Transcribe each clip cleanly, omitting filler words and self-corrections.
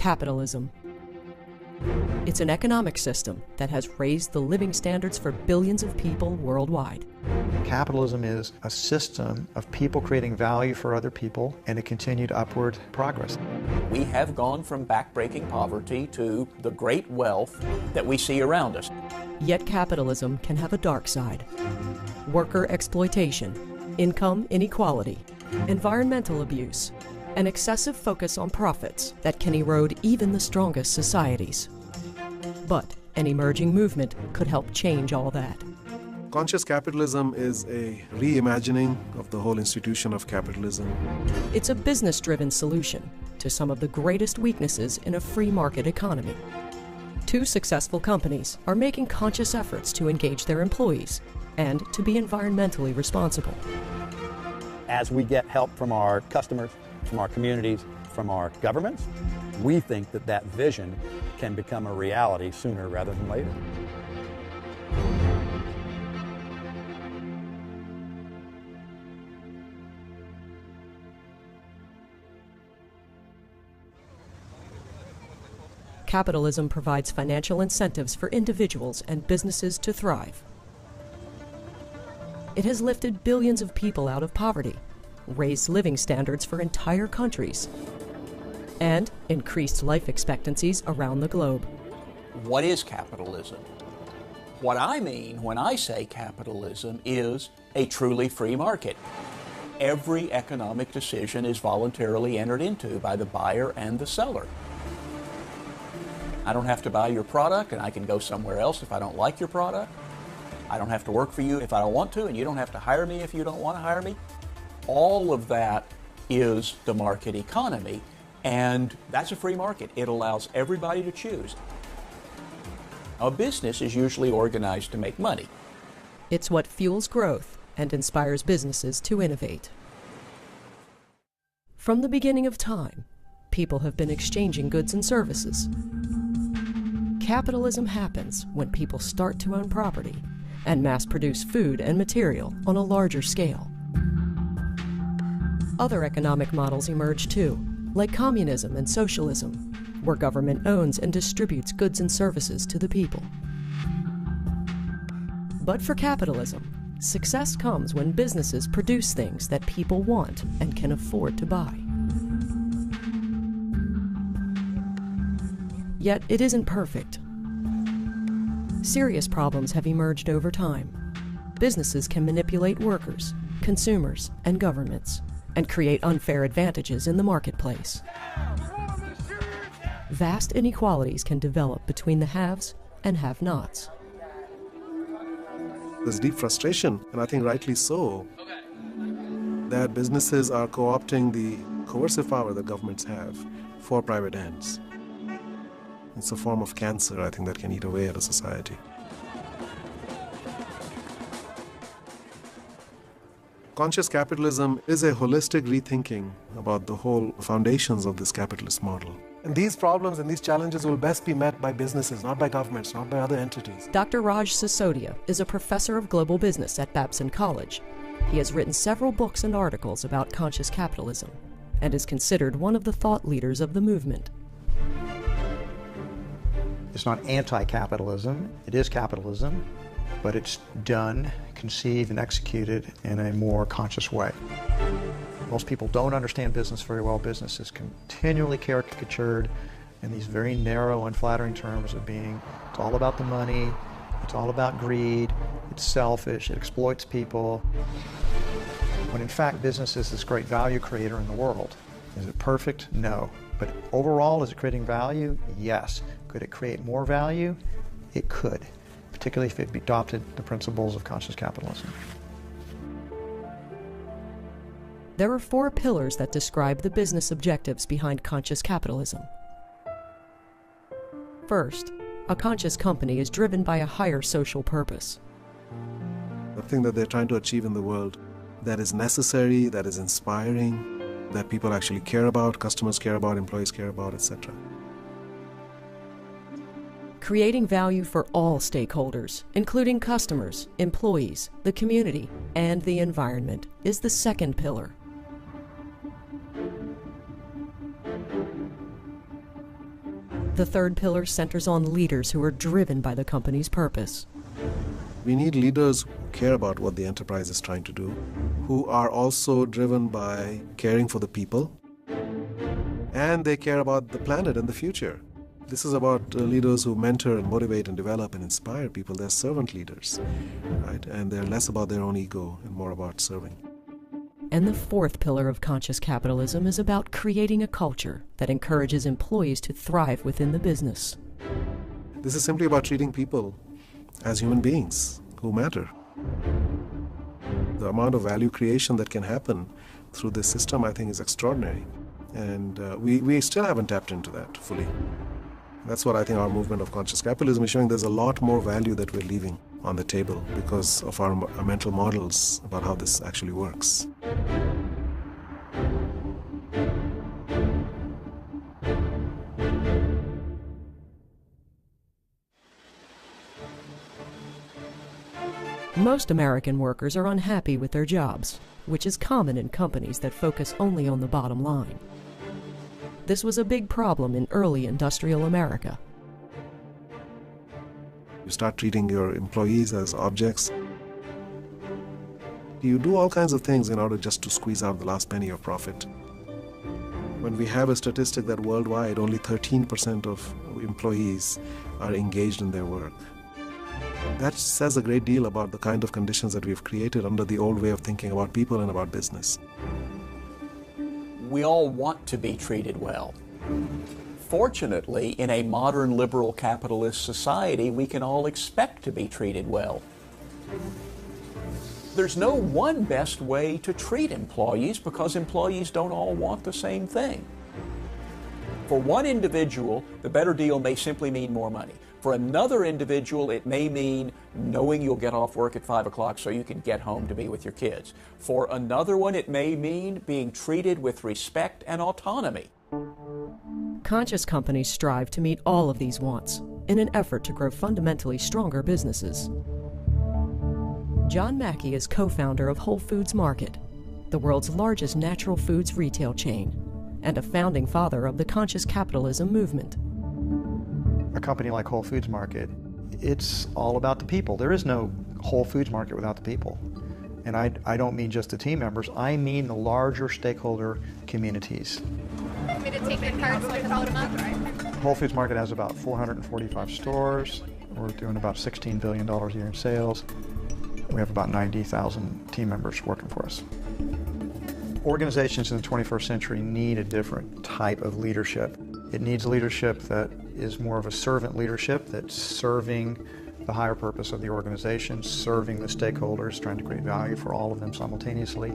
Capitalism. It's an economic system that has raised the living standards for billions of people worldwide. Capitalism is a system of people creating value for other people and a continued upward progress. We have gone from backbreaking poverty to the great wealth that we see around us. Yet capitalism can have a dark side. Worker exploitation, income inequality, environmental abuse, an excessive focus on profits that can erode even the strongest societies. But an emerging movement could help change all that. Conscious capitalism is a reimagining of the whole institution of capitalism. It's a business-driven solution to some of the greatest weaknesses in a free market economy. Two successful companies are making conscious efforts to engage their employees and to be environmentally responsible. As we get help from our customers, from our communities, from our governments, we think that that vision can become a reality sooner rather than later. Capitalism provides financial incentives for individuals and businesses to thrive. It has lifted billions of people out of poverty, raised living standards for entire countries, and increased life expectancies around the globe. What is capitalism? What I mean when I say capitalism is a truly free market. Every economic decision is voluntarily entered into by the buyer and the seller. I don't have to buy your product, and I can go somewhere else if I don't like your product. I don't have to work for you if I don't want to, and you don't have to hire me if you don't want to hire me. All of that is the market economy, and that's a free market. It allows everybody to choose. A business is usually organized to make money. It's what fuels growth and inspires businesses to innovate. From the beginning of time, people have been exchanging goods and services. Capitalism happens when people start to own property and mass-produce food and material on a larger scale. Other economic models emerge too, like communism and socialism, where government owns and distributes goods and services to the people. But for capitalism, success comes when businesses produce things that people want and can afford to buy. Yet it isn't perfect. Serious problems have emerged over time. Businesses can manipulate workers, consumers, and governments, and create unfair advantages in the marketplace. Vast inequalities can develop between the haves and have-nots. There's deep frustration, and I think rightly so, that businesses are co-opting the coercive power that governments have for private ends. It's a form of cancer, I think, that can eat away at a society. Conscious capitalism is a holistic rethinking about the whole foundations of this capitalist model. And these problems and these challenges will best be met by businesses, not by governments, not by other entities. Dr. Raj Sisodia is a professor of global business at Babson College. He has written several books and articles about conscious capitalism and is considered one of the thought leaders of the movement. It's not anti-capitalism, it is capitalism, but it's done, conceived, and executed in a more conscious way. Most people don't understand business very well. Business is continually caricatured in these very narrow, unflattering terms of being, it's all about the money, it's all about greed, it's selfish, it exploits people. When in fact, business is this great value creator in the world. Is it perfect? No. But overall, is it creating value? Yes. Could it create more value? It could, particularly if it adopted the principles of conscious capitalism. There are 4 pillars that describe the business objectives behind conscious capitalism. First, a conscious company is driven by a higher social purpose. The thing that they're trying to achieve in the world that is necessary, that is inspiring, that people actually care about, customers care about, employees care about, etc. Creating value for all stakeholders, including customers, employees, the community, and the environment, is the second pillar. The third pillar centers on leaders who are driven by the company's purpose. We need leaders who care about what the enterprise is trying to do, who are also driven by caring for the people, and they care about the planet and the future. This is about leaders who mentor and motivate and develop and inspire people. They're servant leaders, right? And they're less about their own ego and more about serving. And the fourth pillar of conscious capitalism is about creating a culture that encourages employees to thrive within the business. This is simply about treating people as human beings who matter. The amount of value creation that can happen through this system, I think, is extraordinary. And we still haven't tapped into that fully. That's what I think our movement of conscious capitalism is showing. There's a lot more value that we're leaving on the table because of our mental models about how this actually works. Most American workers are unhappy with their jobs, which is common in companies that focus only on the bottom line. This was a big problem in early industrial America. You start treating your employees as objects. You do all kinds of things in order just to squeeze out the last penny of profit. When we have a statistic that worldwide only 13% of employees are engaged in their work, that says a great deal about the kind of conditions that we've created under the old way of thinking about people and about business. We all want to be treated well. Fortunately, in a modern liberal capitalist society, we can all expect to be treated well. There's no one best way to treat employees because employees don't all want the same thing. For one individual, the better deal may simply mean more money. For another individual, it may mean knowing you'll get off work at 5 o'clock so you can get home to be with your kids. For another one, it may mean being treated with respect and autonomy. Conscious companies strive to meet all of these wants in an effort to grow fundamentally stronger businesses. John Mackey is co-founder of Whole Foods Market, the world's largest natural foods retail chain, and a founding father of the conscious capitalism movement. A company like Whole Foods Market, it's all about the people. There is no Whole Foods Market without the people. And I don't mean just the team members, I mean the larger stakeholder communities. Want me to take the cards so I can load them up? Whole Foods Market has about 445 stores. We're doing about $16 billion a year in sales. We have about 90,000 team members working for us. Organizations in the 21st century need a different type of leadership. It needs leadership that is more of a servant leadership that's serving the higher purpose of the organization, serving the stakeholders, trying to create value for all of them simultaneously.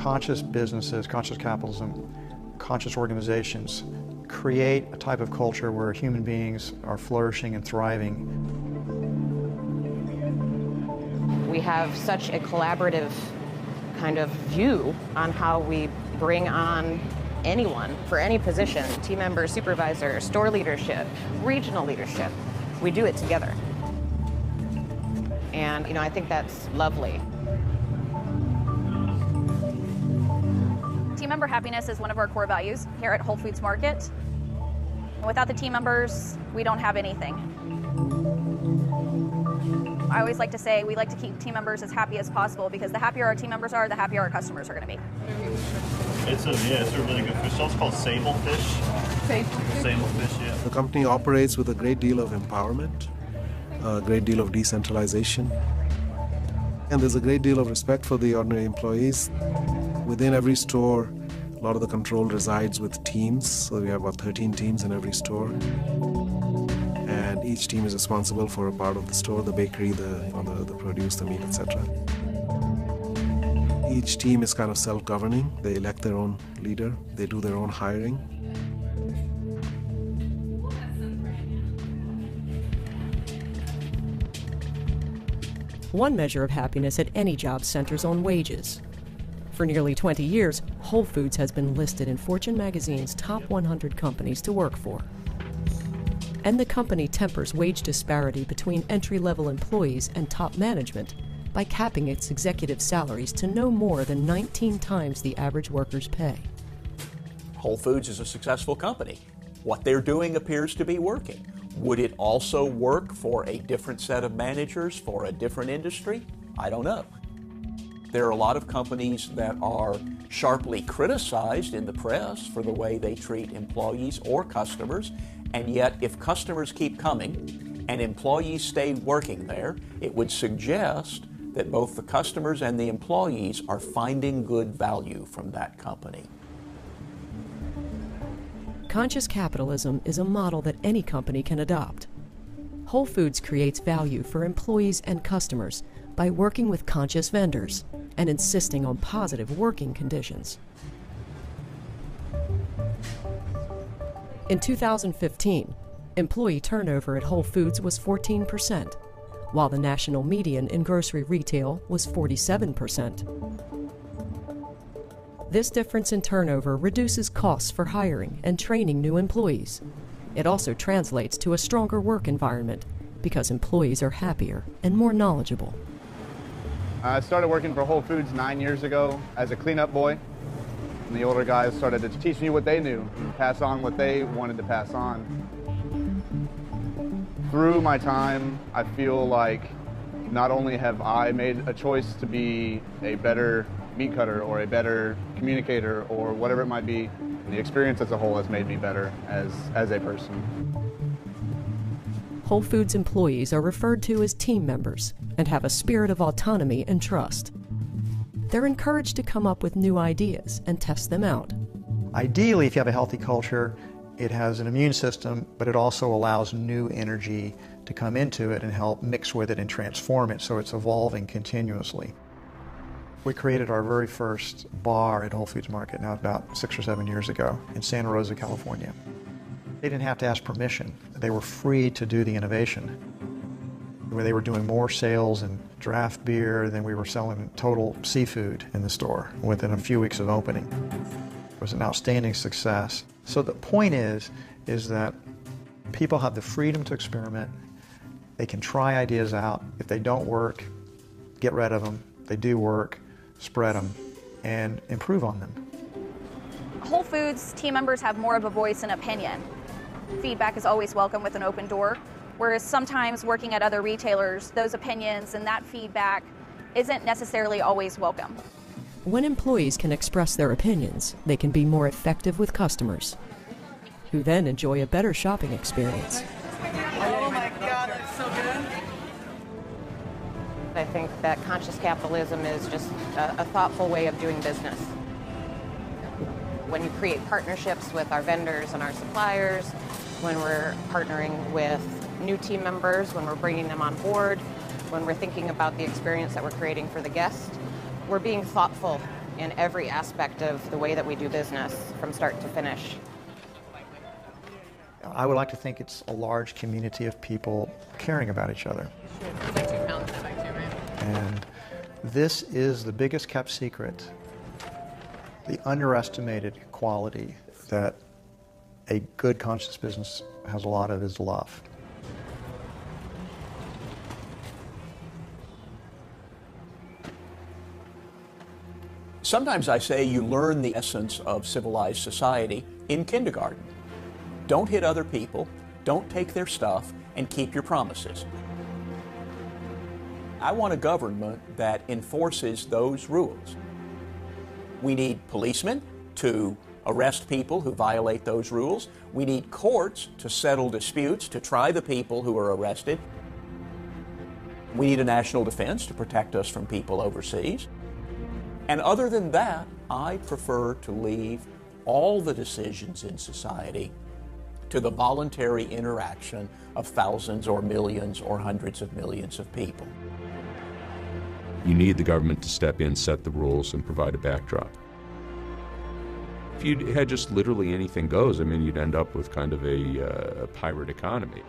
Conscious businesses, conscious capitalism, conscious organizations create a type of culture where human beings are flourishing and thriving. We have such a collaborative kind of view on how we bring on anyone for any position, team member, supervisor, store leadership, regional leadership. We do it together. And, I think that's lovely. Team member happiness is one of our core values here at Whole Foods Market. Without the team members, we don't have anything. I always like to say we like to keep team members as happy as possible because the happier our team members are, the happier our customers are going to be. It's a really good fish. It's called sable fish. Sable fish, yeah. The company operates with a great deal of empowerment, a great deal of decentralization, and there's a great deal of respect for the ordinary employees. Within every store, a lot of the control resides with teams, so we have about 13 teams in every store. And each team is responsible for a part of the store, the bakery, the produce, the meat, etc. Each team is kind of self-governing. They elect their own leader. They do their own hiring. One measure of happiness at any job centers on wages. For nearly 20 years, Whole Foods has been listed in Fortune magazine's top 100 companies to work for. And the company tempers wage disparity between entry-level employees and top management by capping its executive salaries to no more than 19 times the average worker's pay. Whole Foods is a successful company. What they're doing appears to be working. Would it also work for a different set of managers for a different industry? I don't know. There are a lot of companies that are sharply criticized in the press for the way they treat employees or customers, and yet if customers keep coming and employees stay working there, it would suggest that both the customers and the employees are finding good value from that company. Conscious capitalism is a model that any company can adopt. Whole Foods creates value for employees and customers by working with conscious vendors and insisting on positive working conditions. In 2015, employee turnover at Whole Foods was 14%, while the national median in grocery retail was 47%. This difference in turnover reduces costs for hiring and training new employees. It also translates to a stronger work environment because employees are happier and more knowledgeable. I started working for Whole Foods 9 years ago as a cleanup boy. And the older guys started to teach me what they knew, and pass on what they wanted to pass on. Through my time, I feel like not only have I made a choice to be a better meat cutter or a better communicator or whatever it might be, the experience as a whole has made me better as a person. Whole Foods employees are referred to as team members and have a spirit of autonomy and trust. They're encouraged to come up with new ideas and test them out. Ideally, if you have a healthy culture, it has an immune system, but it also allows new energy to come into it and help mix with it and transform it, so it's evolving continuously. We created our very first bar at Whole Foods Market now about 6 or 7 years ago in Santa Rosa, California. They didn't have to ask permission. They were free to do the innovation. Where they were doing more sales in draft beer than we were selling total seafood in the store within a few weeks of opening. It was an outstanding success. So the point is that people have the freedom to experiment. They can try ideas out. If they don't work, get rid of them. If they do work, spread them and improve on them. Whole Foods team members have more of a voice and opinion. Feedback is always welcome with an open door, whereas sometimes working at other retailers, those opinions and that feedback isn't necessarily always welcome. When employees can express their opinions, they can be more effective with customers, who then enjoy a better shopping experience. Oh my God, that's so good. I think that conscious capitalism is just a thoughtful way of doing business. When you create partnerships with our vendors and our suppliers, when we're partnering with new team members, when we're bringing them on board, when we're thinking about the experience that we're creating for the guest, we're being thoughtful in every aspect of the way that we do business from start to finish. I would like to think it's a large community of people caring about each other. And this is the biggest kept secret, the underestimated quality that a good conscious business has a lot of is love. Sometimes I say you learn the essence of civilized society in kindergarten. Don't hit other people, don't take their stuff, and keep your promises. I want a government that enforces those rules. We need policemen to arrest people who violate those rules. We need courts to settle disputes, to try the people who are arrested. We need a national defense to protect us from people overseas. And other than that, I prefer to leave all the decisions in society to the voluntary interaction of thousands or millions or hundreds of millions of people. You need the government to step in, set the rules, and provide a backdrop. If you had just literally anything goes, I mean, you'd end up with kind of a pirate economy.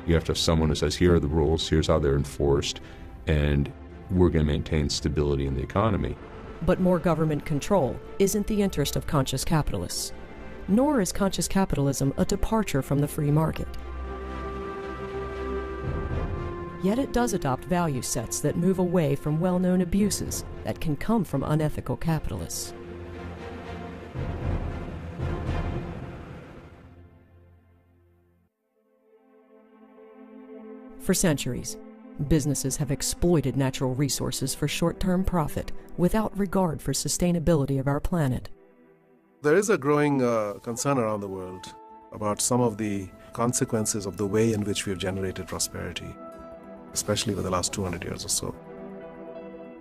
You have to have someone who says, here are the rules, here's how they're enforced, and we're going to maintain stability in the economy. But more government control isn't the interest of conscious capitalists, nor is conscious capitalism a departure from the free market. Yet it does adopt value sets that move away from well-known abuses that can come from unethical capitalists. For centuries, businesses have exploited natural resources for short-term profit without regard for sustainability of our planet. There is a growing concern around the world about some of the consequences of the way in which we have generated prosperity, especially over the last 200 years or so.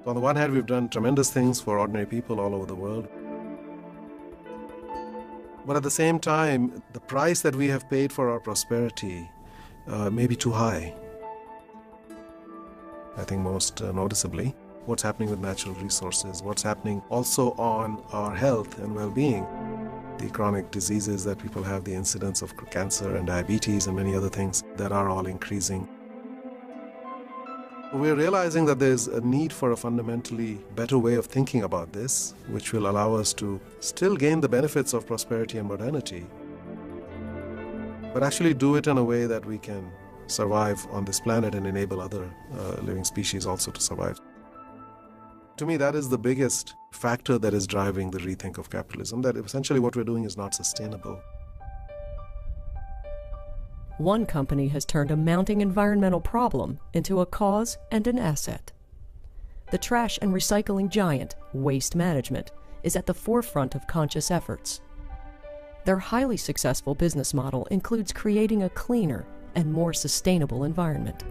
On the one hand, we've done tremendous things for ordinary people all over the world. But at the same time, the price that we have paid for our prosperity may be too high. I think most noticeably, what's happening with natural resources, what's happening also on our health and well-being, the chronic diseases that people have, the incidence of cancer and diabetes and many other things that are all increasing. We're realizing that there's a need for a fundamentally better way of thinking about this, which will allow us to still gain the benefits of prosperity and modernity, but actually do it in a way that we can survive on this planet and enable other living species also to survive. To me, that is the biggest factor that is driving the rethink of capitalism, that essentially what we're doing is not sustainable. One company has turned a mounting environmental problem into a cause and an asset. The trash and recycling giant, Waste Management, is at the forefront of conscious efforts. Their highly successful business model includes creating a cleaner and more sustainable environment.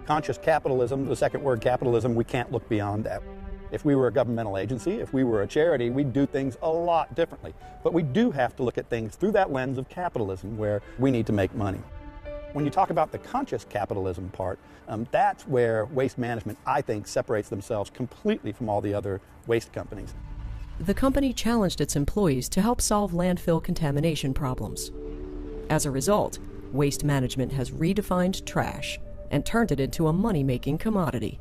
Conscious capitalism, the second word capitalism, we can't look beyond that. If we were a governmental agency, if we were a charity, we'd do things a lot differently. But we do have to look at things through that lens of capitalism, where we need to make money. When you talk about the conscious capitalism part, that's where Waste Management, I think, separates themselves completely from all the other waste companies. The company challenged its employees to help solve landfill contamination problems. As a result, Waste Management has redefined trash and turned it into a money-making commodity.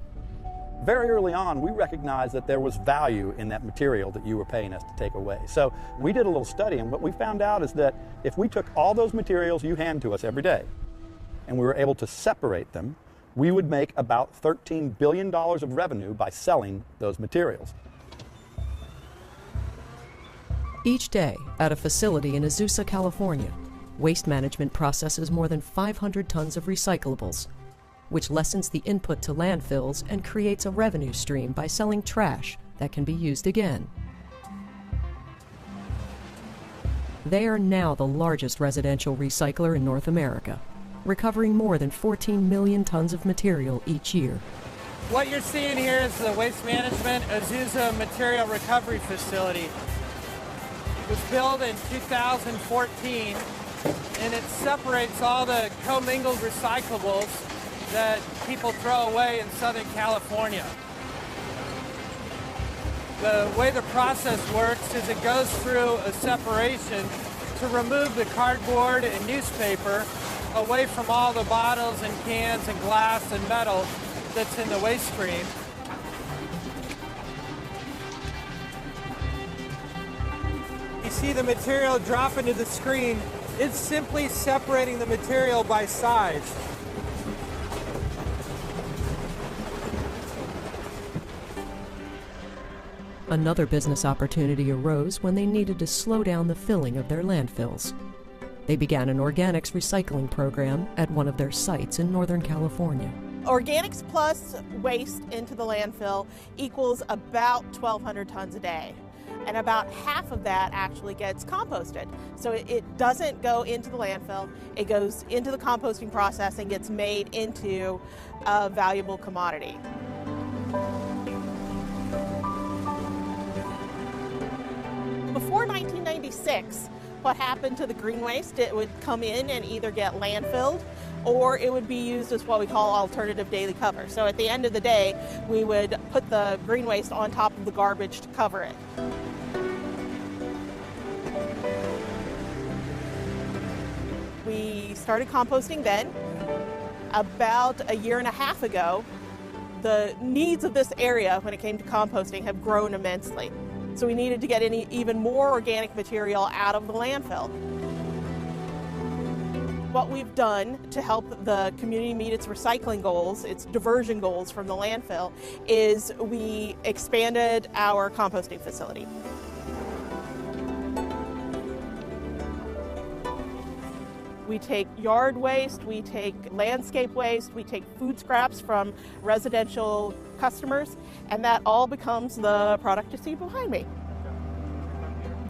Very early on, we recognized that there was value in that material that you were paying us to take away. So we did a little study, and what we found out is that if we took all those materials you hand to us every day, and we were able to separate them, we would make about $13 billion of revenue by selling those materials. Each day, at a facility in Azusa, California, Waste Management processes more than 500 tons of recyclables, which lessens the input to landfills and creates a revenue stream by selling trash that can be used again. They are now the largest residential recycler in North America, recovering more than 14 million tons of material each year. What you're seeing here is the Waste Management Azusa Material Recovery Facility. It was built in 2014, and it separates all the commingled recyclables that people throw away in Southern California. The way the process works is it goes through a separation to remove the cardboard and newspaper away from all the bottles and cans and glass and metal that's in the waste stream. You see the material drop into the screen. It's simply separating the material by size. Another business opportunity arose when they needed to slow down the filling of their landfills. They began an organics recycling program at one of their sites in Northern California. Organics plus waste into the landfill equals about 1,200 tons a day. And about half of that actually gets composted. So it doesn't go into the landfill, it goes into the composting process and gets made into a valuable commodity. Before 1996, what happened to the green waste, it would come in and either get landfilled or it would be used as what we call alternative daily cover. So at the end of the day, we would put the green waste on top of the garbage to cover it. We started composting then. About a year and a half ago, the needs of this area when it came to composting have grown immensely. So we needed to get even more organic material out of the landfill. What we've done to help the community meet its recycling goals, its diversion goals from the landfill, is we expanded our composting facility. We take yard waste, we take landscape waste, we take food scraps from residential customers, and that all becomes the product you see behind me.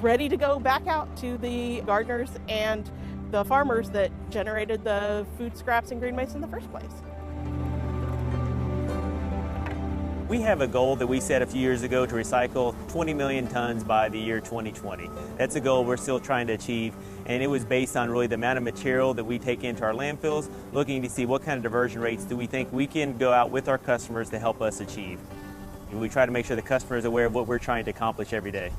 Ready to go back out to the gardeners and the farmers that generated the food scraps and green waste in the first place. We have a goal that we set a few years ago to recycle 20 million tons by the year 2020. That's a goal we're still trying to achieve, and it was based on really the amount of material that we take into our landfills, looking to see what kind of diversion rates do we think we can go out with our customers to help us achieve. And we try to make sure the customer is aware of what we're trying to accomplish every day.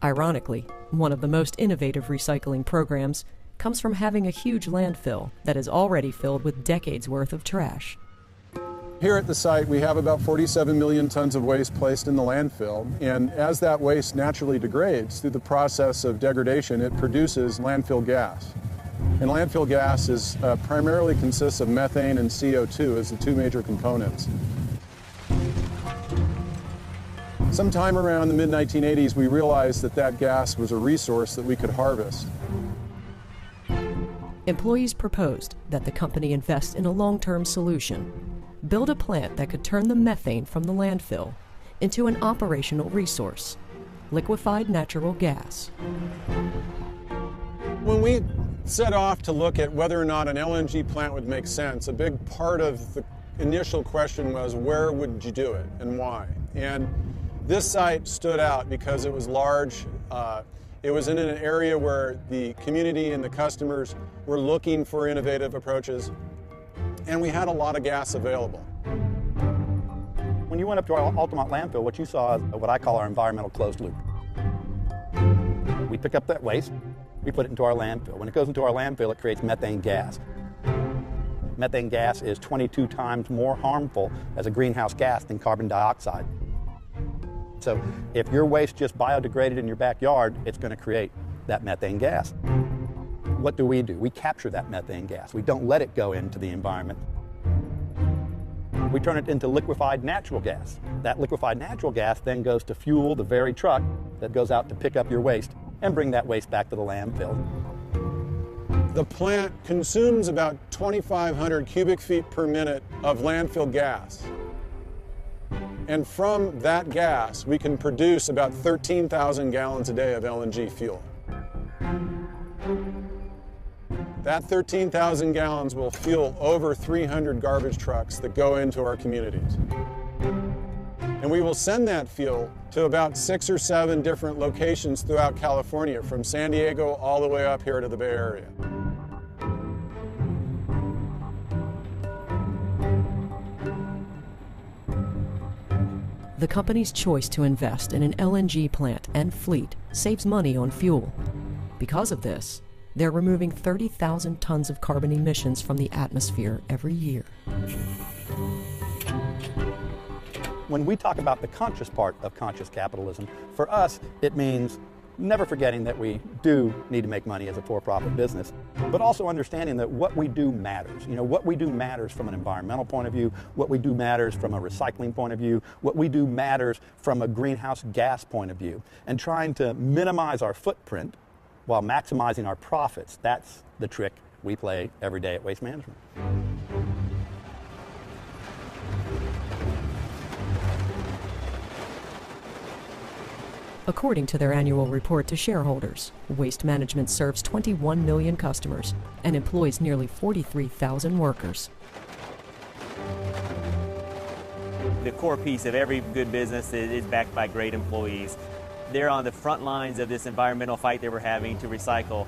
Ironically, one of the most innovative recycling programs comes from having a huge landfill that is already filled with decades' worth of trash. Here at the site, we have about 47 million tons of waste placed in the landfill, and as that waste naturally degrades through the process of degradation, it produces landfill gas. And landfill gas primarily consists of methane and CO2 as the two major components. Sometime around the mid-1980s, we realized that that gas was a resource that we could harvest. Employees proposed that the company invest in a long-term solution, build a plant that could turn the methane from the landfill into an operational resource, liquefied natural gas. When we set off to look at whether or not an LNG plant would make sense, a big part of the initial question was, where would you do it and why? And this site stood out because it was large. It was in an area where the community and the customers were looking for innovative approaches, and we had a lot of gas available. When you went up to our Altamont landfill, what you saw is what I call our environmental closed loop. We pick up that waste, we put it into our landfill. When it goes into our landfill, it creates methane gas. Methane gas is 22 times more harmful as a greenhouse gas than carbon dioxide. So if your waste just biodegraded in your backyard, it's going to create that methane gas. What do? We capture that methane gas. We don't let it go into the environment. We turn it into liquefied natural gas. That liquefied natural gas then goes to fuel the very truck that goes out to pick up your waste and bring that waste back to the landfill. The plant consumes about 2,500 cubic feet per minute of landfill gas. And from that gas, we can produce about 13,000 gallons a day of LNG fuel. That 13,000 gallons will fuel over 300 garbage trucks that go into our communities. And we will send that fuel to about 6 or 7 different locations throughout California, from San Diego all the way up here to the Bay Area. The company's choice to invest in an LNG plant and fleet saves money on fuel. Because of this, they're removing 30,000 tons of carbon emissions from the atmosphere every year. When we talk about the conscious part of conscious capitalism, for us, it means never forgetting that we do need to make money as a for-profit business, but also understanding that what we do matters. You know, what we do matters from an environmental point of view, what we do matters from a recycling point of view, what we do matters from a greenhouse gas point of view, and trying to minimize our footprint while maximizing our profits. That's the trick we play every day at Waste Management. According to their annual report to shareholders, Waste Management serves 21 million customers and employs nearly 43,000 workers. The core piece of every good business is backed by great employees. They're on the front lines of this environmental fight that we're having to recycle.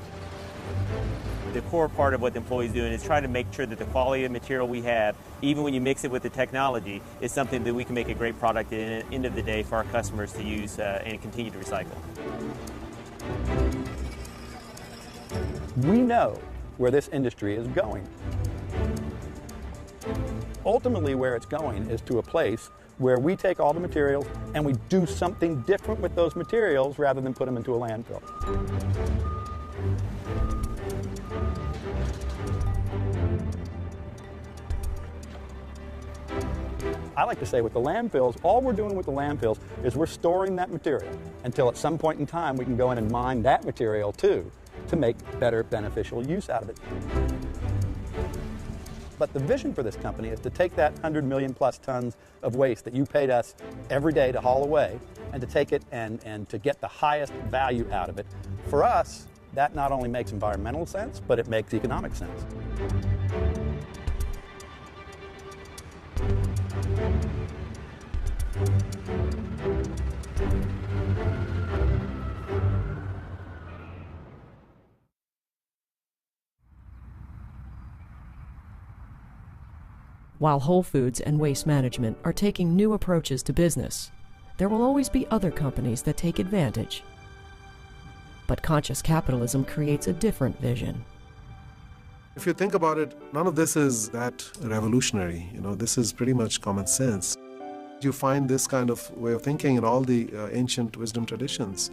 The core part of what the employees are doing is trying to make sure that the quality of material we have, even when you mix it with the technology, is something that we can make a great product at the end of the day for our customers to use and continue to recycle. We know where this industry is going. Ultimately, where it's going is to a place where we take all the materials and we do something different with those materials rather than put them into a landfill. I like to say with the landfills, all we're doing with the landfills is we're storing that material until at some point in time we can go in and mine that material too to make better beneficial use out of it. But the vision for this company is to take that 100 million plus tons of waste that you paid us every day to haul away and to take it and to get the highest value out of it. For us, that not only makes environmental sense, but it makes economic sense. While Whole Foods and Waste Management are taking new approaches to business, there will always be other companies that take advantage. But conscious capitalism creates a different vision. If you think about it, none of this is that revolutionary. This is pretty much common sense. You find this kind of way of thinking in all the ancient wisdom traditions,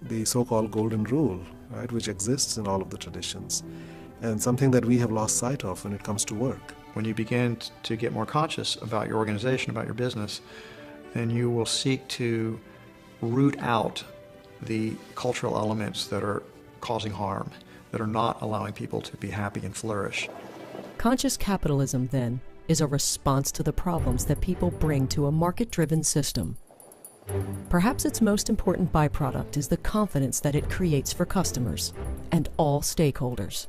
the so-called golden rule, right, which exists in all of the traditions, and something that we have lost sight of when it comes to work. When you begin to get more conscious about your organization, about your business, then you will seek to root out the cultural elements that are causing harm, that are not allowing people to be happy and flourish. Conscious capitalism, then, is a response to the problems that people bring to a market-driven system. Perhaps its most important byproduct is the confidence that it creates for customers and all stakeholders.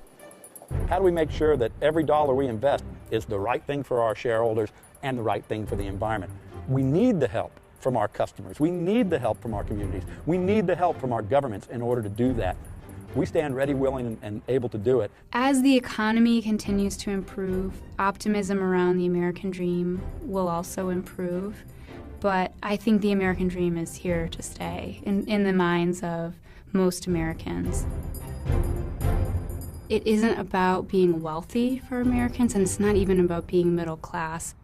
How do we make sure that every dollar we invest is the right thing for our shareholders and the right thing for the environment? We need the help from our customers. We need the help from our communities. We need the help from our governments in order to do that. We stand ready, willing, and able to do it. As the economy continues to improve, optimism around the American dream will also improve. But I think the American dream is here to stay in the minds of most Americans. It isn't about being wealthy for Americans, and it's not even about being middle class.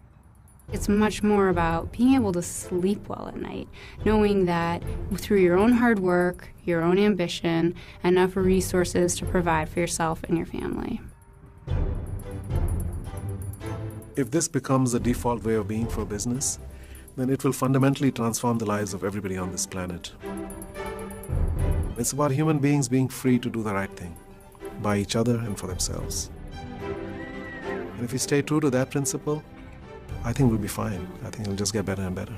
It's much more about being able to sleep well at night, knowing that through your own hard work, your own ambition, enough resources to provide for yourself and your family. If this becomes a default way of being for business, then it will fundamentally transform the lives of everybody on this planet. It's about human beings being free to do the right thing, by each other and for themselves. And if we stay true to that principle, I think we'll be fine. I think it'll just get better and better.